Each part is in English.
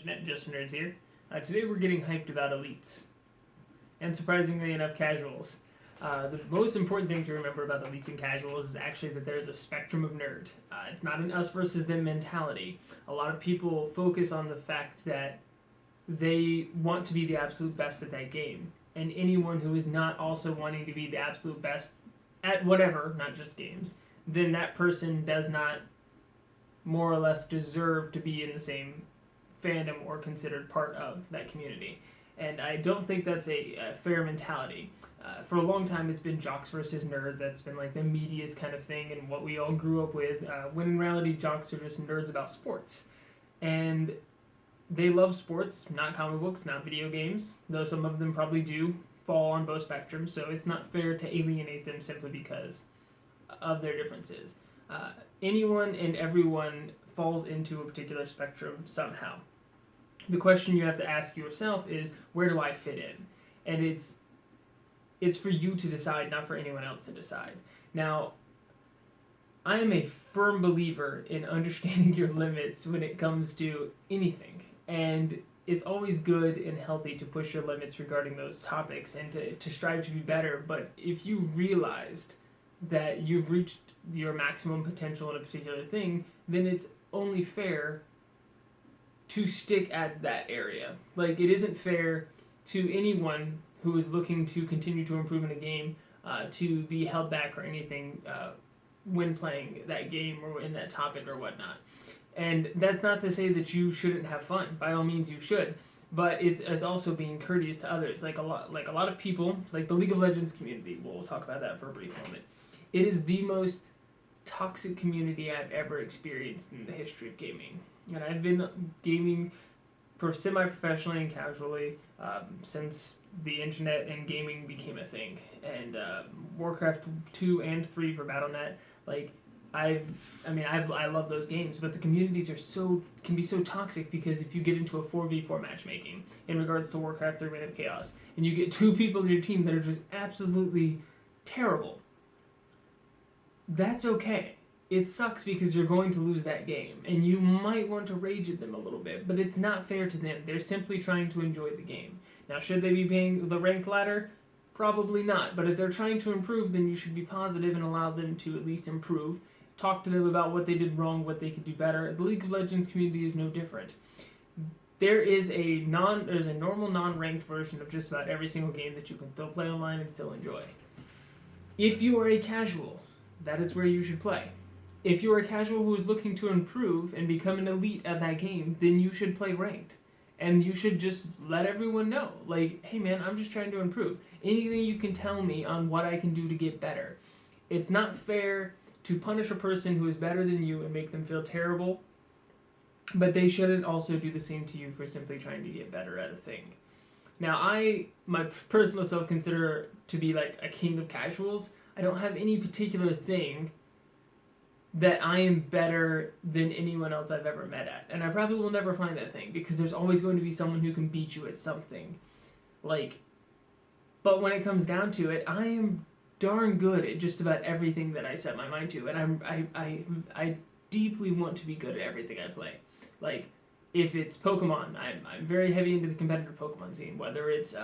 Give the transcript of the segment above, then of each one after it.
Internet Just for Nerds here. Today we're getting hyped about elites, and surprisingly enough, casuals. The most important thing to remember about elites and casuals is actually that there's a spectrum of nerd. It's not an us versus them mentality. A lot of people focus on the fact that they want to be the absolute best at that game, and anyone who is not also wanting to be the absolute best at whatever, not just games, then that person does not more or less deserve to be in the same fandom or considered part of that community. And I don't think that's a fair mentality. For a long time, it's been jocks versus nerds. That's been like the media's kind of thing and what we all grew up with. When in reality, jocks are just nerds about sports. And they love sports, not comic books, not video games, though some of them probably do fall on both spectrums, so it's not fair to alienate them simply because of their differences. Anyone and everyone falls into a particular spectrum somehow. The question you have to ask yourself is, where do I fit in? And it's for you to decide, not for anyone else to decide. Now, I am a firm believer in understanding your limits when it comes to anything. And it's always good and healthy to push your limits regarding those topics and to strive to be better. But if you realized that you've reached your maximum potential in a particular thing, then it's only fair to stick at that area. Like, it isn't fair to anyone who is looking to continue to improve in a game to be held back or anything when playing that game or in that topic or whatnot. And that's not to say that you shouldn't have fun. By all means, you should. But it's also being courteous to others. Like a lot of people, like the League of Legends community. We'll talk about that for a brief moment. It is the most toxic community I've ever experienced in the history of gaming. And I've been gaming semi-professionally and casually since the internet and gaming became a thing. And Warcraft 2 and 3 for Battle.net, like, I love those games, but the communities can be so toxic because if you get into a 4v4 matchmaking in regards to Warcraft 3 Reign of Chaos, and you get two people in your team that are just absolutely terrible, that's okay. It sucks because you're going to lose that game, and you might want to rage at them a little bit, but it's not fair to them. They're simply trying to enjoy the game. Now, should they be paying the ranked ladder? Probably not, but if they're trying to improve, then you should be positive and allow them to at least improve. Talk to them about what they did wrong, what they could do better. The League of Legends community is no different. There's a normal non-ranked version of just about every single game that you can still play online and still enjoy. If you are a casual, that is where you should play. If you are a casual who is looking to improve and become an elite at that game, then you should play ranked. And you should just let everyone know, like, hey man, I'm just trying to improve. Anything you can tell me on what I can do to get better. It's not fair to punish a person who is better than you and make them feel terrible, but they shouldn't also do the same to you for simply trying to get better at a thing. Now, my personal self consider to be like a king of casuals. I don't have any particular thing that I am better than anyone else I've ever met at. And I probably will never find that thing because there's always going to be someone who can beat you at something. But when it comes down to it, I am darn good at just about everything that I set my mind to, and I deeply want to be good at everything I play. Like, if it's Pokemon, I'm very heavy into the competitive Pokemon scene. Whether it's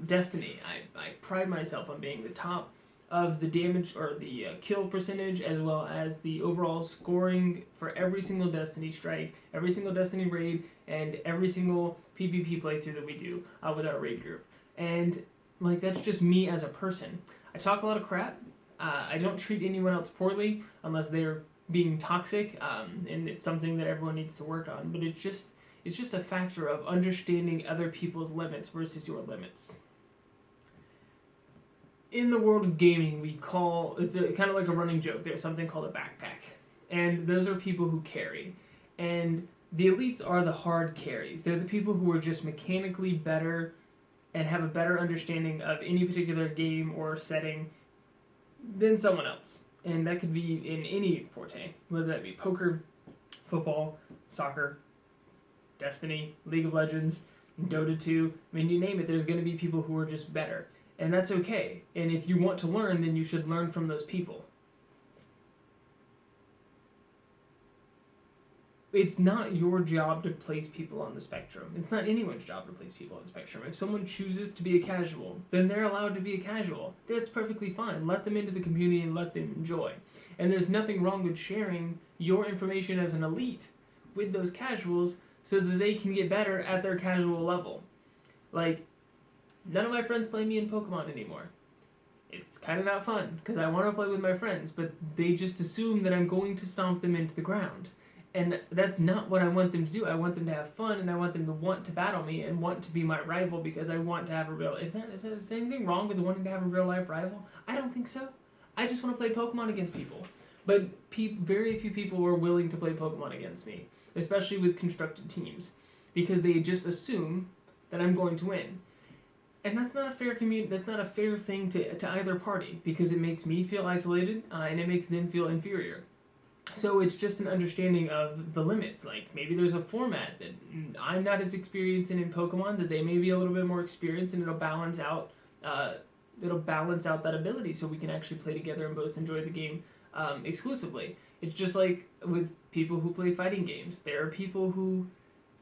Destiny, I pride myself on being the top of the damage or the kill percentage, as well as the overall scoring for every single Destiny strike, every single Destiny raid, and every single PvP playthrough that we do with our raid group. And like, that's just me as a person. I talk a lot of crap. I don't treat anyone else poorly unless they're being toxic, and it's something that everyone needs to work on. But it's just a factor of understanding other people's limits versus your limits. In the world of gaming, it's kind of like a running joke. There's something called a backpack, and those are people who carry. And the elites are the hard carries. They're the people who are just mechanically better and have a better understanding of any particular game or setting than someone else. And that could be in any forte, whether that be poker, football, soccer, Destiny, League of Legends, Dota 2. I mean, you name it, there's going to be people who are just better. And that's okay. And if you want to learn, then you should learn from those people. it's not your job to place people on the spectrum. It's not anyone's job to place people on the spectrum. If someone chooses to be a casual, then they're allowed to be a casual. That's perfectly fine. Let them into the community and let them enjoy. And there's nothing wrong with sharing your information as an elite with those casuals so that they can get better at their casual level. Like, none of my friends play me in Pokemon anymore. It's kind of not fun, because I want to play with my friends, but they just assume that I'm going to stomp them into the ground. And that's not what I want them to do. I want them to have fun, and I want them to want to battle me and want to be my rival because I want to have a real... Is there anything wrong with wanting to have a real-life rival? I don't think so. I just want to play Pokemon against people. But very few people are willing to play Pokemon against me, especially with constructed teams, because they just assume that I'm going to win. And that's not a fair That's not a fair thing to either party, because it makes me feel isolated and it makes them feel inferior. So it's just an understanding of the limits. Like, maybe there's a format that I'm not as experienced in Pokemon, that they may be a little bit more experienced, and it'll balance out that ability, so we can actually play together and both enjoy the game exclusively. It's just like with people who play fighting games. There are people who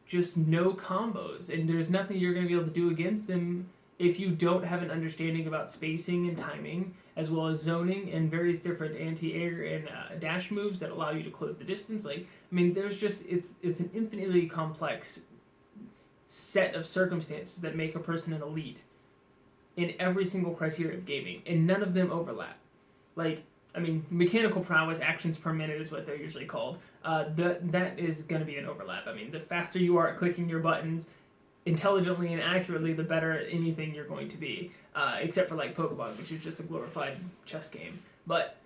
just know combos, and there's nothing you're going to be able to do against them if you don't have an understanding about spacing and timing, as well as zoning and various different anti-air and dash moves that allow you to close the distance. Like, I mean, there's just, it's an infinitely complex set of circumstances that make a person an elite in every single criteria of gaming, and none of them overlap. Like, I mean, mechanical prowess, actions per minute is what they're usually called. That is going to be an overlap. I mean, the faster you are at clicking your buttons intelligently and accurately, the better at anything you're going to be, except for like Pokemon, which is just a glorified chess game. But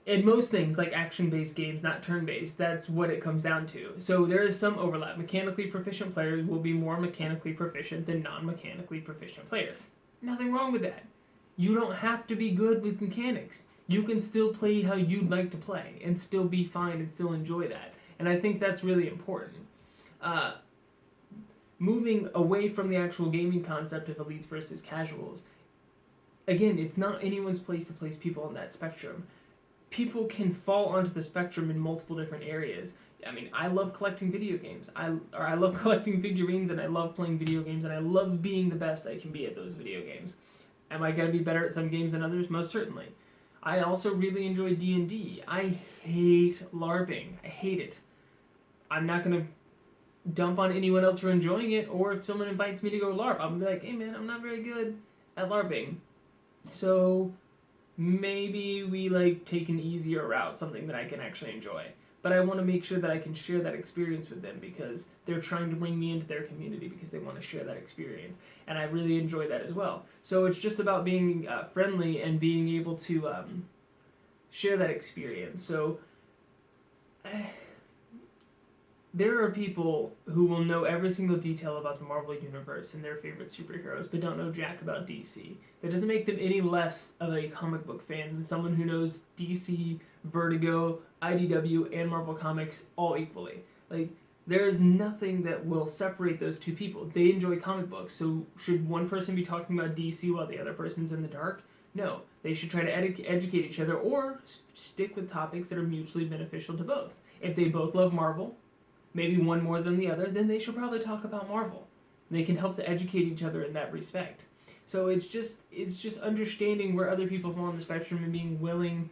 in most things, like action-based games, not turn-based, that's what it comes down to. So there is some overlap. Mechanically proficient players will be more mechanically proficient than non-mechanically proficient players. Nothing wrong with that. You don't have to be good with mechanics. You can still play how you'd like to play and still be fine and still enjoy that. And I think that's really important. Moving away from the actual gaming concept of elites versus casuals, again, it's not anyone's place to place people on that spectrum. People can fall onto the spectrum in multiple different areas. I mean, I love collecting video games. I love collecting figurines, and I love playing video games, and I love being the best I can be at those video games. Am I going to be better at some games than others? Most certainly. I also really enjoy D&D. I hate LARPing. I hate it. I'm not going to dump on anyone else for enjoying it, or if someone invites me to go LARP, I'm going to be like, hey man, I'm not very good at LARPing. So maybe we like take an easier route, something that I can actually enjoy. But I want to make sure that I can share that experience with them, because they're trying to bring me into their community because they want to share that experience. And I really enjoy that as well. So it's just about being friendly and being able to share that experience. So there are people who will know every single detail about the Marvel Universe and their favorite superheroes, but don't know jack about DC. That doesn't make them any less of a comic book fan than someone who knows DC, Vertigo, IDW, and Marvel Comics all equally. Like, there is nothing that will separate those two people. They enjoy comic books, so should one person be talking about DC while the other person's in the dark? No. They should try to educate each other, or stick with topics that are mutually beneficial to both. If they both love Marvel, maybe one more than the other, then they should probably talk about Marvel. They can help to educate each other in that respect. So it's just understanding where other people fall on the spectrum and being willing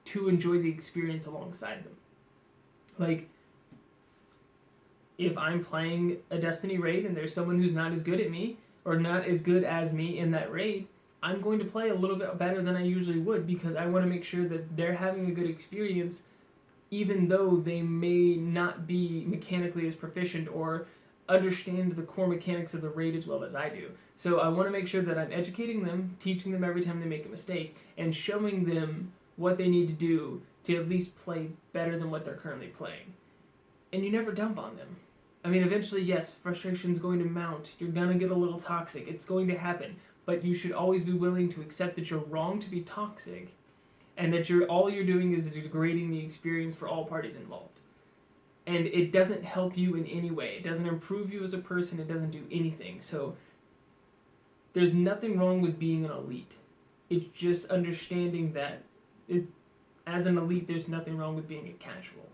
to enjoy the experience alongside them. Like, if I'm playing a Destiny raid and there's someone who's not as good at me, or not as good as me in that raid, I'm going to play a little bit better than I usually would, because I want to make sure that they're having a good experience, even though they may not be mechanically as proficient or understand the core mechanics of the raid as well as I do. So I want to make sure that I'm educating them, teaching them every time they make a mistake, and showing them what they need to do to at least play better than what they're currently playing. And you never dump on them. I mean, eventually, yes, frustration's going to mount. You're going to get a little toxic. It's going to happen. But you should always be willing to accept that you're wrong to be toxic, and that all you're doing is degrading the experience for all parties involved. And it doesn't help you in any way. It doesn't improve you as a person. It doesn't do anything. So there's nothing wrong with being an elite. It's just understanding that as an elite, there's nothing wrong with being a casual.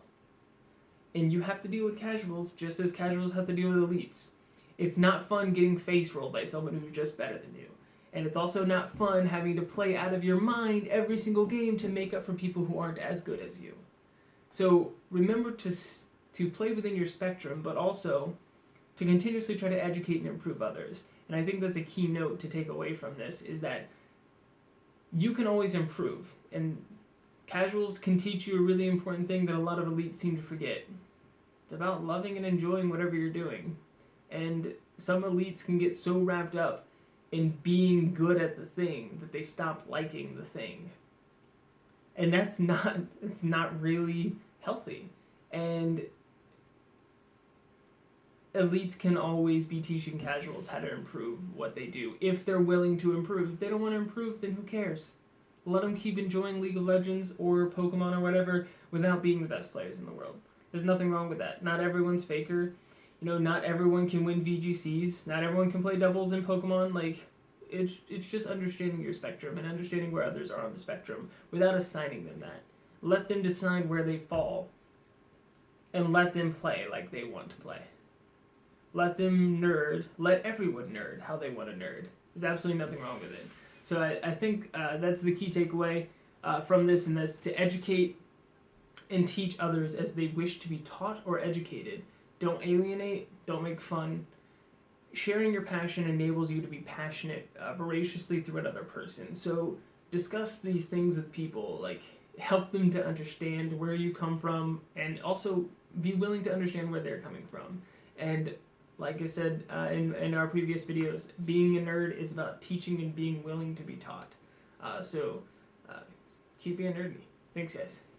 And you have to deal with casuals just as casuals have to deal with elites. It's not fun getting face rolled by someone who's just better than you. And it's also not fun having to play out of your mind every single game to make up for people who aren't as good as you. So remember to play within your spectrum, but also to continuously try to educate and improve others. And I think that's a key note to take away from this, is that you can always improve. And casuals can teach you a really important thing that a lot of elites seem to forget. It's about loving and enjoying whatever you're doing. And some elites can get so wrapped up in being good at the thing that they stop liking the thing. And it's not really healthy. And elites can always be teaching casuals how to improve what they do if they're willing to improve. If they don't want to improve, then who cares? Let them keep enjoying League of Legends or Pokemon or whatever without being the best players in the world. There's nothing wrong with that. Not everyone's faker. Not everyone can win VGCs. Not everyone can play doubles in Pokemon. Like, it's just understanding your spectrum and understanding where others are on the spectrum without assigning them that. Let them decide where they fall and let them play like they want to play. Let them nerd. Let everyone nerd how they want to nerd. There's absolutely nothing wrong with it. So I think that's the key takeaway from this, and that's to educate and teach others as they wish to be taught or educated. Don't alienate. Don't make fun. Sharing your passion enables you to be passionate voraciously through another person. So discuss these things with people. Like, help them to understand where you come from, and also be willing to understand where they're coming from. And like I said in our previous videos, being a nerd is about teaching and being willing to be taught. So keep being nerdy. Thanks, guys.